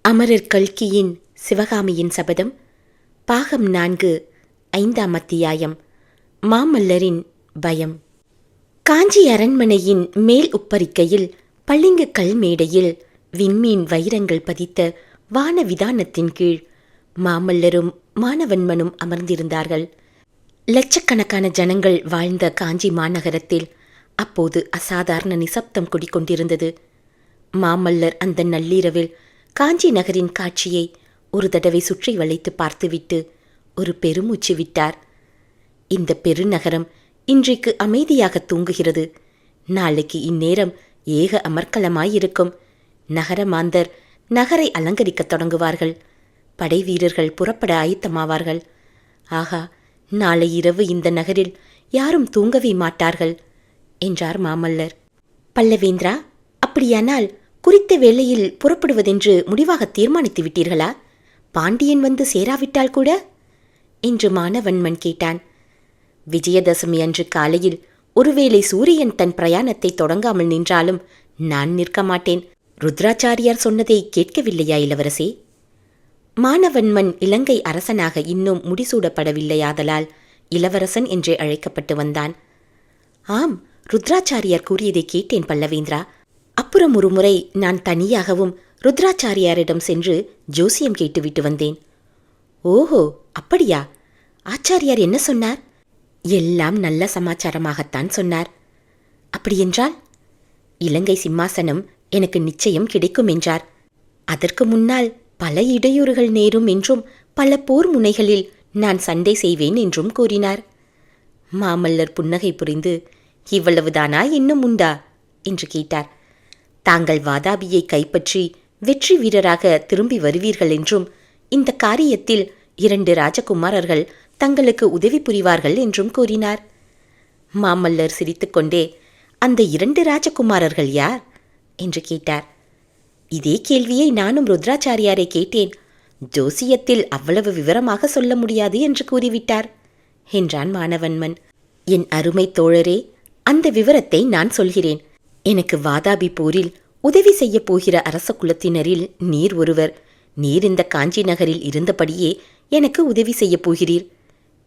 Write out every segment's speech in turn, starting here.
அமரர் கல்கியின் சிவகாமியின் சபதம் பாகம் 4 5ஆம் அத்தியாயம். மாமல்லரின் பயம். காஞ்சி அரண்மனையின் மேல் உப்பரிக்கையில் பளிங்கு கல் மேடையில் விண்மீன் வைரங்கள் பதித்த வான விதானத்தின் கீழ் மாமல்லரும் மானவன்மனும் அமர்ந்திருந்தார்கள். லட்சக்கணக்கான ஜனங்கள் வாழ்ந்த காஞ்சி மாநகரத்தில் அப்போது அசாதாரண நிசப்தம் குடிக்கொண்டிருந்தது. மாமல்லர் அந்த நள்ளிரவில் காஞ்சி நகரின் காட்சியை ஒரு தடவை சுற்றி வளைத்து பார்த்துவிட்டு ஒரு பெருமூச்சு விட்டார். இந்த பெருநகரம் இன்றைக்கு அமைதியாக தூங்குகிறது. நாளைக்கு இந்நேரம் ஏக அமர்க்கலமாயிருக்கும். நகரமாந்தர் நகரை அலங்கரிக்கத் தொடங்குவார்கள். படை வீரர்கள் புறப்பட ஆயத்தமாவார்கள். ஆகா, நாளை இரவு இந்த நகரில் யாரும் தூங்கவே மாட்டார்கள் என்றார் மாமல்லர். பல்லவேந்திரா, அப்படியானால் குறித்த வேளையில் புறப்படுவதென்று முடிவாக தீர்மானித்து விட்டீர்களா? பாண்டியன் வந்து சேராவிட்டால் கூட என்று மானவன்மன் கேட்டான். விஜயதசமி அன்று காலையில் ஒருவேளை சூரியன் தன் பிரயாணத்தை தொடங்காமல் நின்றாலும் நான் நிற்க மாட்டேன். ருத்ராச்சாரியார் சொன்னதை கேட்கவில்லையா இளவரசே? மானவன்மன் இலங்கை அரசனாக இன்னும் முடிசூடப்படவில்லையாதலால் இளவரசன் என்றே அழைக்கப்பட்டு வந்தான். ஆம், ருத்ராச்சாரியார் கூறியதை கேட்டேன் பல்லவேந்திரா. அப்புறம் ஒரு முறை நான் தனியாகவும் ருத்ராச்சாரியாரிடம் சென்று ஜோசியம் கேட்டுவிட்டு வந்தேன். ஓஹோ, அப்படியா? ஆச்சாரியார் என்ன சொன்னார்? எல்லாம் நல்ல சமாச்சாரமாகத்தான் சொன்னார். அப்படியென்றால்? இலங்கை சிம்மாசனம் எனக்கு நிச்சயம் கிடைக்கும் என்றார். அதற்கு முன்னால் பல இடையூறுகள் நேரும் என்றும் பல போர் முனைகளில் நான் சண்டை செய்வேன் என்றும் கூறினார். மாமல்லர் புன்னகை புரிந்து, இவ்வளவுதானா இன்னும் உண்டா என்று கேட்டார். தாங்கள் வாதாபியை கைப்பற்றி வெற்றி வீரராக திரும்பி வருவீர்கள் என்றும் இந்த காரியத்தில் 2 ராஜகுமாரர்கள் தங்களுக்கு உதவி புரிவார்கள் என்றும் கூறினார். மாமல்லர் சிரித்துக்கொண்டே, அந்த 2 ராஜகுமாரர்கள் யார் என்று கேட்டார். இதே கேள்வியை நானும் ருத்ராச்சாரியாரை கேட்டேன். ஜோசியத்தில் அவ்வளவு விவரமாக சொல்ல முடியாது என்று கூறிவிட்டார் என்றான் மானவன்மன். என் அருமை தோழரே, அந்த விவரத்தை நான் சொல்கிறேன். எனக்கு வாதாபி போரில் உதவி செய்ய போகிற அரச குலத்தினரில் நீர் ஒருவர். நீர் இந்த காஞ்சி நகரில் இருந்தபடியே எனக்கு உதவி செய்ய போகிறீர்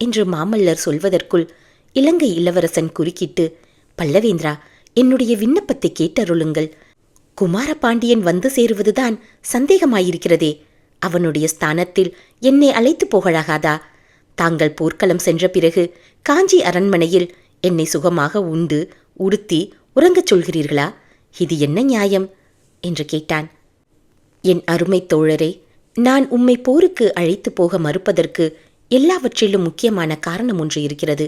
என்று மாமல்லர் சொல்வதற்குள் இலங்கை இளவரசன் குறுக்கிட்டு, பல்லவேந்திரா, என்னுடைய விண்ணப்பத்தை கேட்டருளுங்கள். குமாரபாண்டியன் வந்து சேருவதுதான் சந்தேகமாயிருக்கிறதே. அவனுடைய ஸ்தானத்தில் என்னை அழைத்து போகலாகாதா? தாங்கள் போர்க்களம் சென்ற பிறகு காஞ்சி அரண்மனையில் என்னை சுகமாக உண்டு உடுத்தி உறங்கச் சொல்கிறீர்களா? இது என்ன நியாயம் என்று கேட்டான். என் அருமை தோழரே, நான் உம்மை போருக்கு அழைத்து போக மறுப்பதற்கு எல்லாவற்றிலும் முக்கியமான காரணம் ஒன்று இருக்கிறது.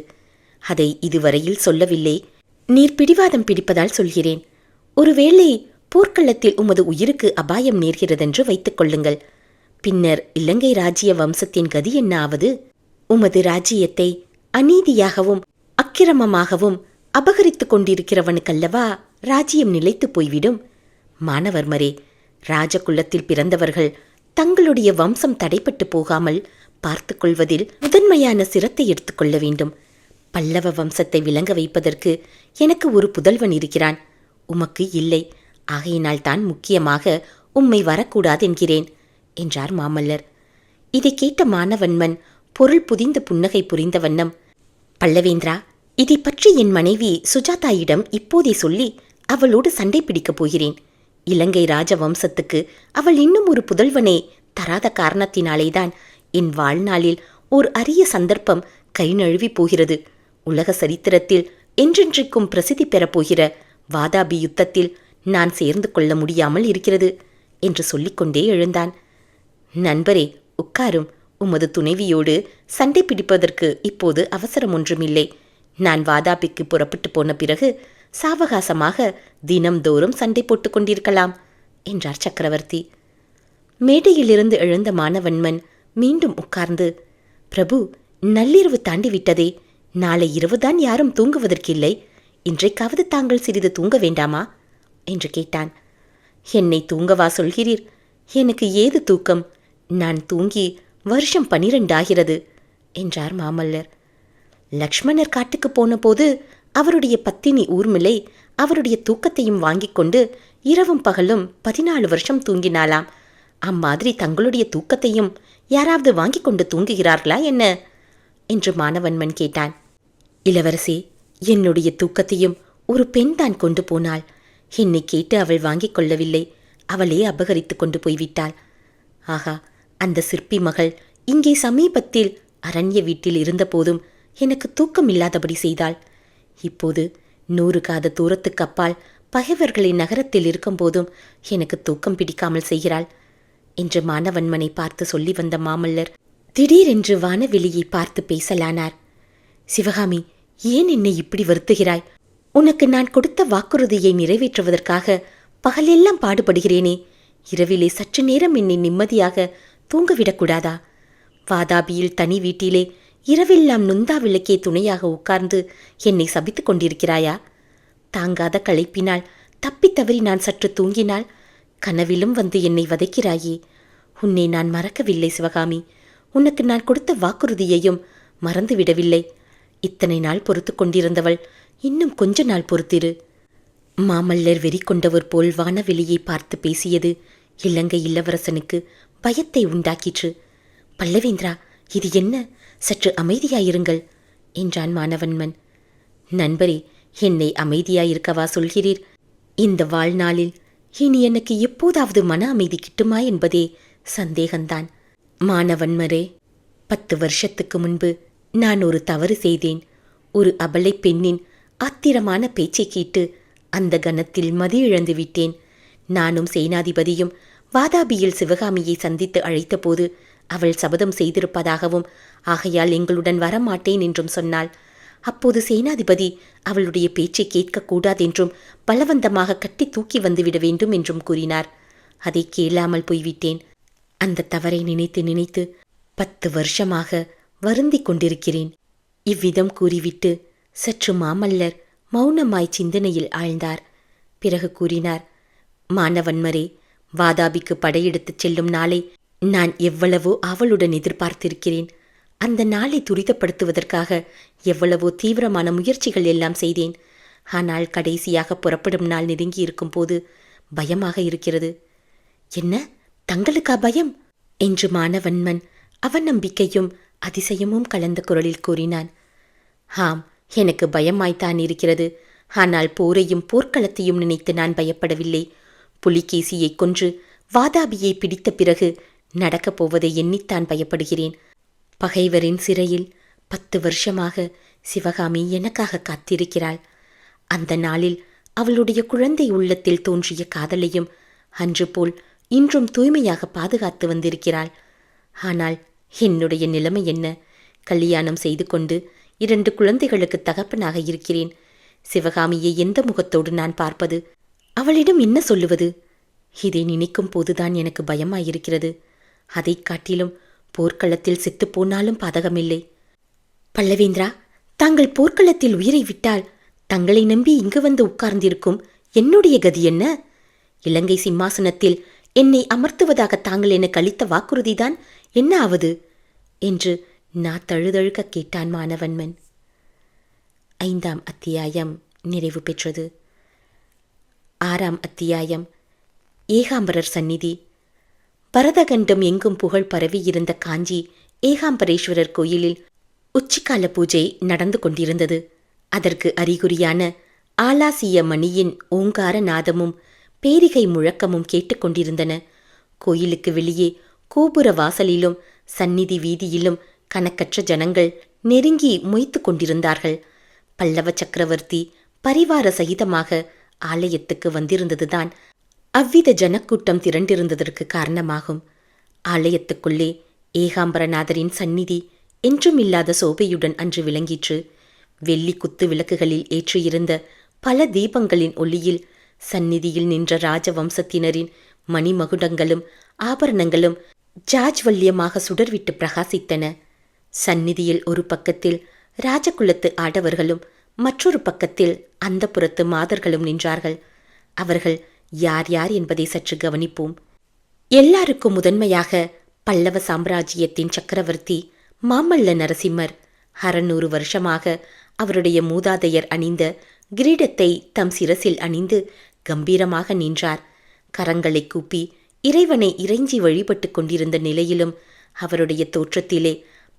அதை இதுவரையில் சொல்லவில்லை. நீர் பிடிவாதம் பிடிப்பதால் சொல்கிறேன். ஒருவேளை போர்க்களத்தில் உமது உயிருக்கு அபாயம் நேர்கிறதென்று வைத்துக் கொள்ளுங்கள். பின்னர் இலங்கை ராஜ்ய வம்சத்தின் கதி என்ன ஆவது? உமது ராஜ்யத்தை அநீதியாகவும் அக்கிரமமாகவும் அபகரித்து கொண்டிருக்கிறவனுக்கல்லவா ராஜ்யம் நிலைத்து போய்விடும். மானவர்மரே, ராஜகுலத்தில் பிறந்தவர்கள் தங்களுடைய வம்சம் தடைப்பட்டு போகாமல் பார்த்து கொள்வதில் முதன்மையான சிரத்தை எடுத்துக்கொள்ள வேண்டும். பல்லவ வம்சத்தை விளங்க வைப்பதற்கு எனக்கு ஒரு புதல்வன் இருக்கிறான், உமக்கு இல்லை. ஆகையினால் தான் முக்கியமாக உம்மை வரக்கூடாதென்கிறேன் என்றார் மாமல்லர். இதை கேட்ட மானவன்மன் பொருள் புதிந்த புன்னகை புரிந்த வண்ணம், பல்லவேந்திரா, இதை பற்றி என் மனைவி சுஜாதாயிடம் இப்போதே சொல்லி அவளோடு சண்டை பிடிக்கப் போகிறேன். இலங்கை ராஜவம்சத்துக்கு அவள் இன்னும் ஒரு புதல்வனை தராத காரணத்தினாலேதான் என் வாழ்நாளில் ஓர் அரிய சந்தர்ப்பம் கை நழுவி போகிறது. உலக சரித்திரத்தில் என்றென்றைக்கும் பிரசித்தி பெறப்போகிற வாதாபி யுத்தத்தில் நான் சேர்ந்து கொள்ள முடியாமல் இருக்கிறது என்று சொல்லிக்கொண்டே எழுந்தான். நண்பரே, உட்காரும். உமது துணைவியோடு சண்டை பிடிப்பதற்கு இப்போது அவசரம் ஒன்றுமில்லை. நான் வாதாபிக்கு புறப்பட்டு போன பிறகு சாவகாசமாக தினம்தோறும் சண்டை போட்டுக் கொண்டிருக்கலாம் என்றார் சக்கரவர்த்தி. மேடையிலிருந்து எழுந்த மானவன்மன் மீண்டும் உட்கார்ந்து, பிரபு, நள்ளிரவு தாண்டிவிட்டதே. நாளை இரவுதான் யாரும் தூங்குவதற்கில்லை. இன்றைக்காவது தாங்கள் சிறிது தூங்க வேண்டாமா என்று கேட்டான். என்னை தூங்கவா சொல்கிறீர்? எனக்கு ஏது தூக்கம்? நான் தூங்கி வருஷம் 12 ஆகிறது என்றார் மாமல்லர். லக்ஷ்மணர் காட்டுக்கு போன போது அவருடைய பத்தினி ஊர்மிளை அவருடைய தூக்கத்தையும் வாங்கிக் கொண்டு இரவும் பகலும் 14 வருஷம் தூங்கினாளாம். அம்மாதிரி தங்களுடைய தூக்கத்தையும் யாராவது வாங்கி கொண்டு தூங்குகிறார்களா என்ன என்று மானவன்மன் கேட்டான். இளவரசி, என்னுடைய தூக்கத்தையும் ஒரு பெண் தான் கொண்டு போனாள். என்னை கேட்டு அவள் வாங்கிக் கொள்ளவில்லை, அவளே அபகரித்து கொண்டு போய்விட்டாள். ஆகா, அந்த சிற்பி மகள் இங்கே சமீபத்தில் அரண்ய வீட்டில் இருந்தபோதும் எனக்கு தூக்கம் இல்லாதபடி செய்தாள். இப்போது 100 காத தூரத்துக்கு அப்பால் பகைவர்களின் நகரத்தில் இருக்கும்போதும் எனக்கு தூக்கம் பிடிக்காமல் செய்கிறாள் என்று மானவன்மனை பார்த்து சொல்லி வந்த மாமல்லர் திடீரென்று வானவெளியை பார்த்து பேசலானார். சிவகாமி, ஏன் என்னை இப்படி வருத்துகிறாய்? உனக்கு நான் கொடுத்த வாக்குறுதியை நிறைவேற்றுவதற்காக பகலெல்லாம் பாடுபடுகிறேனே, இரவிலே சற்று நேரம் என்னை நிம்மதியாக தூங்கவிடக்கூடாதா? வாதாபியில் தனி வீட்டிலே இரவெல்லாம் நுந்தா விளக்கே துணையாக உட்கார்ந்து என்னை சபித்துக் கொண்டிருக்கிறாயா? தாங்காத களைப்பினால் தப்பித்தவறி நான் சற்று தூங்கினால் கனவிலும் வந்து என்னை வதைக்கிறாயே. உன்னை நான் மறக்கவில்லை சிவகாமி. உனக்கு நான் கொடுத்த வாக்குறுதியையும் மறந்துவிடவில்லை. இத்தனை நாள் பொறுத்து கொண்டிருந்தவள் இன்னும் கொஞ்ச நாள் பொறுத்திரு. மாமல்லர் வெறி கொண்டவர் போல் வானவெளியை பார்த்து பேசியது இலங்கை இளவரசனுக்கு பயத்தை உண்டாக்கிற்று. பல்லவேந்திரா, இது என்ன? சற்று அமைதியாயிருங்கள் என்றான் மானவன்மன். நண்பரே, என்னை அமைதியாயிருக்கவா சொல்கிறீர்? இந்த வாழ்நாளில் இனி எனக்கு எப்போதாவது மன அமைதி கிட்டுமா என்பதே சந்தேகந்தான். மானவன்மரே, 10 வருஷத்துக்கு முன்பு நான் ஒரு தவறு செய்தேன். ஒரு அபலை பெண்ணின் ஆத்திரமான பேச்சை கேட்டு அந்த கணத்தில் மதி இழந்து விட்டேன். நானும் சேனாதிபதியும் வாதாபியில் சிவகாமியை சந்தித்து அழைத்தபோது அவள் சபதம் செய்திருப்பதாகவும் ஆகையால் எங்களுடன் வரமாட்டேன் என்றும் சொன்னாள். அப்போது சேனாதிபதி அவளுடைய பேச்சை கேட்கக்கூடாதென்றும் பலவந்தமாக கட்டி தூக்கி வந்துவிட வேண்டும் என்றும் கூறினார். அதை கேளாமல் போய்விட்டேன். அந்த தவறை நினைத்து நினைத்து 10 வருஷமாக வருந்திக் கொண்டிருக்கிறேன். இவ்விதம் கூறிவிட்டு சற்று மாமல்லர் மௌனமாய் சிந்தனையில் ஆழ்ந்தார். பிறகு கூறினார். மானவன்மரே, வாதாபிக்கு படையெடுத்துச் செல்லும் நாளை நான் எவ்வளவோ ஆவலுடன் எதிர்பார்த்திருக்கிறேன். அந்த நாளை துரிதப்படுத்துவதற்காக எவ்வளவோ தீவிரமான முயற்சிகள் எல்லாம் செய்தேன். ஆனால் கடைசியாக புறப்படும் நாள் நெருங்கி இருக்கும் போது பயமாக இருக்கிறது. என்ன, தங்களுக்கா பயம்? என்று மானவன்மன் அவநம்பிக்கையும் அதிசயமும் கலந்த குரலில் கூறினான். ஆம், எனக்கு பயமாய்த்தான் இருக்கிறது. ஆனால் போரையும் போர்க்களத்தையும் நினைத்து நான் பயப்படவில்லை. புலிகேசியை கொன்று வாதாபியை பிடித்த பிறகு நடக்கப் போவதை எண்ணித்தான் பயப்படுகிறேன். பகைவரின் சிறையில் 10 வருஷமாக சிவகாமி எனக்காக காத்திருக்கிறாள். அந்த நாளில் அவளுடைய குழந்தை உள்ளத்தில் தோன்றிய காதலையும் அன்று போல் இன்றும் தூய்மையாக பாதுகாத்து வந்திருக்கிறாள். ஆனால் என்னுடைய நிலைமை என்ன? கல்யாணம் செய்து கொண்டு 2 குழந்தைகளுக்கு தகப்பனாக இருக்கிறேன். சிவகாமியை எந்த முகத்தோடு நான் பார்ப்பது? அவளிடம் என்ன சொல்லுவது? இதை நினைக்கும் போதுதான் எனக்கு பயமாயிருக்கிறது. அதை காட்டிலும் போர்க்களத்தில் செத்துப்போனாலும் பாதகமில்லை. பல்லவேந்திரா, தாங்கள் போர்க்களத்தில் உயிரை விட்டால் தங்களை நம்பி இங்கு வந்து உட்கார்ந்திருக்கும் என்னுடைய கதி என்ன? இலங்கை சிம்மாசனத்தில் என்னை அமர்த்துவதாக தாங்கள் எனக்கு அளித்த வாக்குறுதிதான் என்ன ஆவது என்று நான் தழுதழுக்க கேட்டான் மானவன்மன். 5ஆம் அத்தியாயம் நிறைவு பெற்றது. 6ஆம் அத்தியாயம் ஏகாம்பரர் சந்நிதி. பரதகண்டம் எங்கும் புகழ் பரவியிருந்த காஞ்சி ஏகாம்பரேஸ்வரர் கோயிலில் உச்சிக்கால பூஜை நடந்து கொண்டிருந்தது. அதற்கு அறிகுறியான ஆலாசிய மணியின் ஓங்கார நாதமும் பேரிகை முழக்கமும் கேட்டுக்கொண்டிருந்தன. கோயிலுக்கு வெளியே கோபுர வாசலிலும் சந்நிதி வீதியிலும் கணக்கற்ற ஜனங்கள் நெருங்கி மொய்த்து கொண்டிருந்தார்கள். பல்லவ சக்கரவர்த்தி பரிவார சகிதமாக ஆலயத்துக்கு வந்திருந்ததுதான் அவ்வித ஜனக்கூட்டம் திரண்டிருந்ததற்கு காரணமாகும். ஆலயத்துக்குள்ளே ஏகாம்பரநாதரின் சந்நிதி என்றுமில்லாத சோபையுடன் அன்று விளங்கிற்று. வெள்ளி குத்து விளக்குகளில் ஏற்றியிருந்த பல தீபங்களின் ஒளியில் சந்நிதியில் நின்ற ராஜவம்சத்தினரின் மணிமகுடங்களும் ஆபரணங்களும் ஜாஜ்வல்யமாக சுடர்விட்டு பிரகாசித்தன. சந்நிதியில் ஒரு பக்கத்தில் ராஜகுலத்து ஆடவர்களும் மற்றொரு பக்கத்தில் அந்தப்புறத்து மாதர்களும் நின்றார்கள். அவர்கள் யார் யார் என்பதை சற்று கவனிப்போம். எல்லாருக்கும் முதன்மையாக பல்லவ சாம்ராஜ்யத்தின் சக்கரவர்த்தி மாமல்ல நரசிம்மர் 600 வருஷமாக அவருடைய மூதாதையர் அணிந்த கிரீடத்தை தம் சிரசில் அணிந்து கம்பீரமாக நின்றார். கரங்களை கூப்பி இறைவனை இறைஞ்சி வழிபட்டு கொண்டிருந்த நிலையிலும் அவருடைய தோற்றத்திலே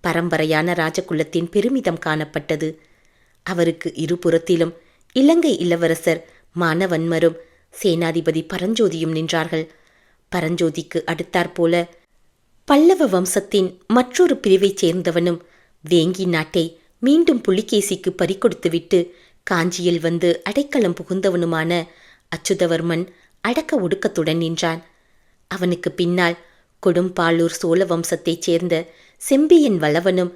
பரம்பரையான ராஜகுலத்தின் பெருமிதம் காணப்பட்டது. அவருக்கு இருபுறத்திலும் இலங்கை இளவரசர் மானவன்மரும் சேனாதிபதி பரஞ்சோதியும் நின்றார்கள். பரஞ்சோதிக்கு அடுத்தாற்போல பல்லவ வம்சத்தின் மற்றொரு பிரிவைச் சேர்ந்தவனும் வேங்கி நாட்டை மீண்டும் புலிகேசிக்கு பறிகொடுத்துவிட்டு காஞ்சியில் வந்து அடைக்கலம் புகுந்தவனுமான அச்சுதவர்மன் அடக்க ஒடுக்கத்துடன் நின்றான். அவனுக்கு பின்னால் கொடும்பாளூர் சோழ வம்சத்தைச் சேர்ந்த செம்பியன் வளவனும்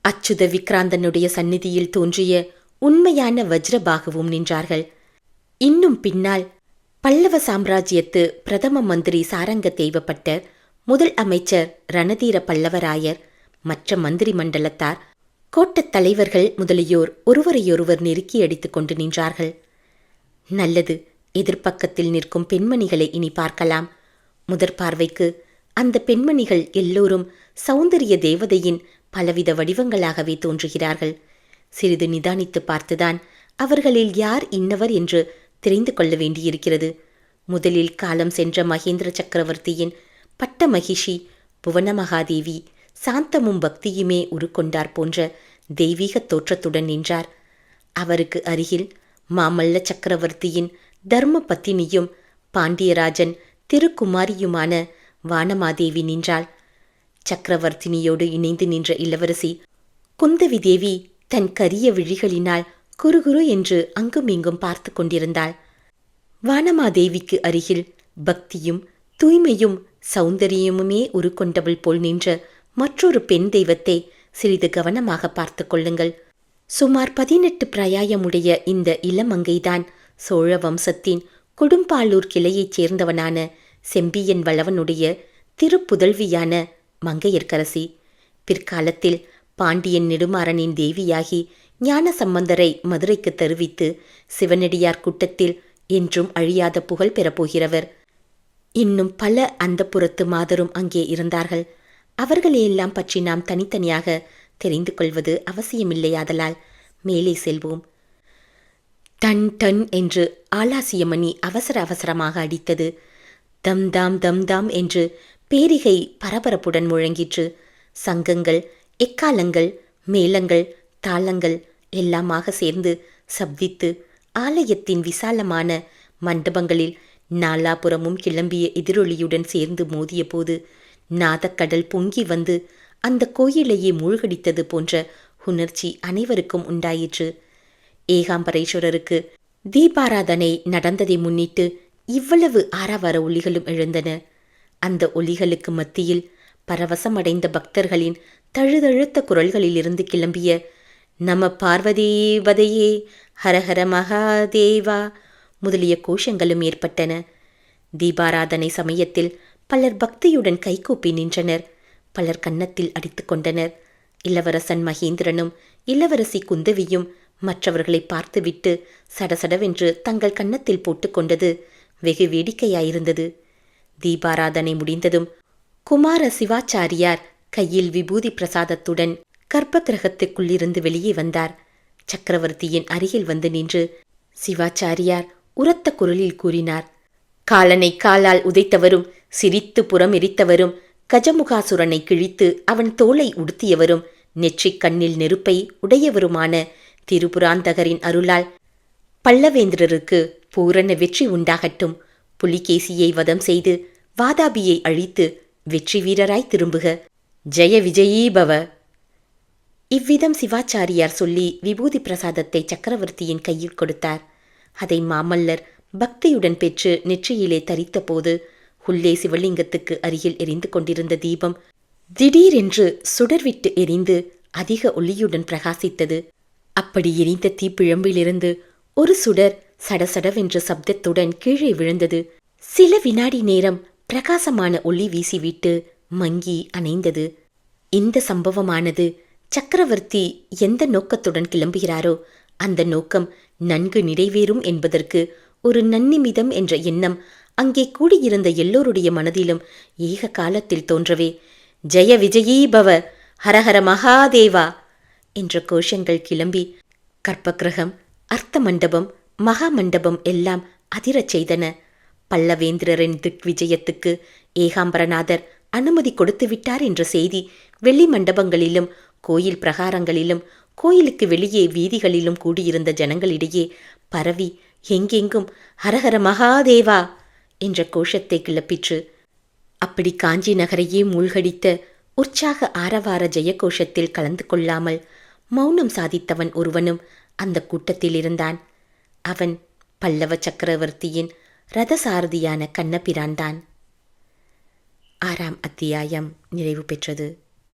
அச்சுத விக்ராந்தனுடைய சந்நிதியில் தோன்றிய உண்மையான வஜ்ரபாகுவும் நின்றார்கள். இன்னும் பின்னால் பல்லவ சாம்ராஜ்யத்து பிரதம மந்திரி சாரங்க தேவப்பட்டர், முதல் அமைச்சர் ரணதீர பல்லவராயர், மற்ற மந்திரி மண்டலத்தார், கோட்டத் தலைவர்கள் முதலியோர் ஒருவரையொருவர் நெருக்கி அடித்துக் கொண்டு நின்றார்கள். நல்லது, எதிர்ப்பக்கத்தில் நிற்கும் பெண்மணிகளை இனி பார்க்கலாம். முதற் பார்வைக்கு அந்த பெண்மணிகள் எல்லோரும் சௌந்தரிய தேவதையின் பலவித வடிவங்களாகவே தோன்றுகிறார்கள். சிறிது நிதானித்து பார்த்துதான் அவர்களில் யார் இன்னவர் என்று தெரிந்து கொள்ள வேண்டியிருக்கிறது. முதலில் காலம் சென்ற மகேந்திர சக்கரவர்த்தியின் பட்ட மகிஷி புவனமகாதேவி சாந்தமும் பக்தியுமே உருக்கொண்டார் போன்ற தெய்வீக தோற்றத்துடன் நின்றார். அவருக்கு அருகில் மாமல்ல சக்கரவர்த்தியின் தர்ம பத்தினியும் பாண்டியராஜன் திருக்குமாரியுமான வானமாதேவி நின்றாள். சக்கரவர்த்தினியோடு இணைந்து நின்ற இளவரசி குந்தவி தேவி தன் கரிய விழிகளினால் குறுகுறு என்று அங்குமிங்கும் பார்த்து கொண்டிருந்தாள். வானமாதேவிக்கு அருகில் பக்தியும் தூய்மையும் சௌந்தரியமுமே உருக்கொண்டவள் போல் நின்ற மற்றொரு பெண் தெய்வத்தை சிறிது கவனமாக பார்த்து கொள்ளுங்கள். சுமார் 18 பிராயமுடைய இந்த இளமங்கைதான் சோழ வம்சத்தின் கொடும்பாளூர் கிளையைச் சேர்ந்தவனான செம்பியன் வளவனுடைய திருப்புதல்வியான மங்கையர்க்கரசி. பிற்காலத்தில் பாண்டியன் நெடுமாறனின் தேவியாகி ஞான சம்பந்தரை மதுரைக்கு தருவித்து சிவனடியார் கூட்டத்தில் என்றும் அழியாத புகழ் பெறப்போகிறவர். இன்னும் பல அந்தப்புறத்து மாதரும் அங்கே இருந்தார்கள். அவர்களையெல்லாம் பற்றி நாம் தனித்தனியாக தெரிந்து கொள்வது அவசியமில்லையாதலால் மேலே செல்வோம். டன் டன் என்று ஆலாசியமணி அவசர அவசரமாக அடித்தது. தம் தாம் தம் தாம் என்று பேரிகை பரபரப்புடன் முழங்கிற்று. சங்கங்கள், எக்காலங்கள், மேளங்கள், தாளங்கள் எல்லாமாக சேர்ந்து சப்தித்து ஆலயத்தின் விசாலமான மண்டபங்களில் நாலாபுறமும் கிளம்பிய எதிரொலியுடன் சேர்ந்து மோதிய போது நாதக்கடல் பொங்கி வந்து அந்த கோயிலையே மூழ்கடித்தது போன்ற உணர்ச்சி அனைவருக்கும் உண்டாயிற்று. ஏகாம்பரேஸ்வரருக்கு தீபாராதனை நடந்ததை முன்னிட்டு இவ்வளவு ஆரவார ஒலிகளும் எழுந்தன. அந்த ஒலிகளுக்கு மத்தியில் பரவசமடைந்த பக்தர்களின் தழுதழுத்த குரல்களிலிருந்து கிளம்பிய நம பார்வதீபதையே, ஹரஹர மகாதேவா முதலிய கோஷங்களும் ஏற்பட்டன. தீபாராதனை சமயத்தில் பலர் பக்தியுடன் கைகூப்பி நின்றனர். பலர் கன்னத்தில் அடித்து கொண்டனர். இளவரசன் மகேந்திரனும் இளவரசி குந்தவியும் மற்றவர்களை பார்த்துவிட்டு சடசடவென்று தங்கள் கன்னத்தில் போட்டுக்கொண்டது வெகு வேடிக்கையாயிருந்தது. தீபாராதனை முடிந்ததும் குமார சிவாச்சாரியார் கையில் விபூதி பிரசாதத்துடன் கர்ப்ப கிரகத்துக்குள்ளிருந்து வெளியே வந்தார். சக்கரவர்த்தியின் அருகில் வந்து நின்று சிவாச்சாரியார் உரத்த குரலில் கூறினார். காலனை காலால் உதைத்தவரும் சிரித்து புறம் எரித்தவரும் கஜமுகாசுரனை கிழித்து அவன் தோலை உடுத்தியவரும் நெற்றிக் கண்ணில் நெருப்பை உடையவருமான திரிபுராந்தகரின் அருளால் பல்லவேந்திரருக்கு பூரண வெற்றி உண்டாகட்டும். புலிகேசியை வதம் செய்து வாதாபியை அழித்து வெற்றி வீரராய் திரும்புக. ஜெய விஜயீபவ. இவ்விதம் சிவாச்சாரியார் சொல்லி விபூதி பிரசாதத்தை சக்கரவர்த்தியின் கையில் கொடுத்தார். அதை மாமல்லர் பக்தியுடன் பெற்று நெற்றியிலே தரித்த போது உள்ளே சிவலிங்கத்துக்கு அருகில் எரிந்து கொண்டிருந்த தீபம் திடீரென்று சுடர்விட்டு எரிந்து அதிக ஒளியுடன் பிரகாசித்தது. அப்படி எரிந்த தீப்பிழம்பிலிருந்து ஒரு சுடர் சடசடவென்ற சப்தத்துடன் கீழே விழுந்தது. சில வினாடி நேரம் பிரகாசமான ஒளி வீசிவிட்டு மங்கி அணைந்தது. இந்த சம்பவமானது சக்கரவர்த்தி எந்த நோக்கத்துடன் கிளம்புகிறாரோ அந்த நோக்கம் நன்கு நிறைவேறும் என்பதற்கு ஒரு நன்னிமிதம் என்ற எண்ணம் அங்கே கூடியிருந்த எல்லோருடைய மனதிலும் ஏக காலத்தில் தோன்றவே ஜெய விஜயீபவ, ஹரஹர மகாதேவா என்ற கோஷங்கள் கிளம்பி கற்பகிரகம், அர்த்த மண்டபம், மகா மண்டபம் எல்லாம் அதிரச் செய்தன. பல்லவேந்திரரின் திக்விஜயத்துக்கு ஏகாம்பரநாதர் அனுமதி கொடுத்து விட்டார் என்ற செய்தி வெள்ளி மண்டபங்களிலும் கோயில் பிரகாரங்களிலும் கோயிலுக்கு வெளியே வீதிகளிலும் கூடியிருந்த ஜனங்களிடையே பரவி எங்கெங்கும் ஹரஹர மகாதேவா என்ற கோஷத்தை கிளப்பிற்று. அப்படி காஞ்சி நகரையே மூழ்கடித்த உற்சாக ஆரவார ஜெயகோஷத்தில் கலந்து கொள்ளாமல் மௌனம் சாதித்தவன் ஒருவனும் அந்த கூட்டத்தில் இருந்தான். அவன் பல்லவ சக்கரவர்த்தியின் ரதசாரதியான கண்ணபிரான்தான். 6ஆம் அத்தியாயம் நிறைவு பெற்றது.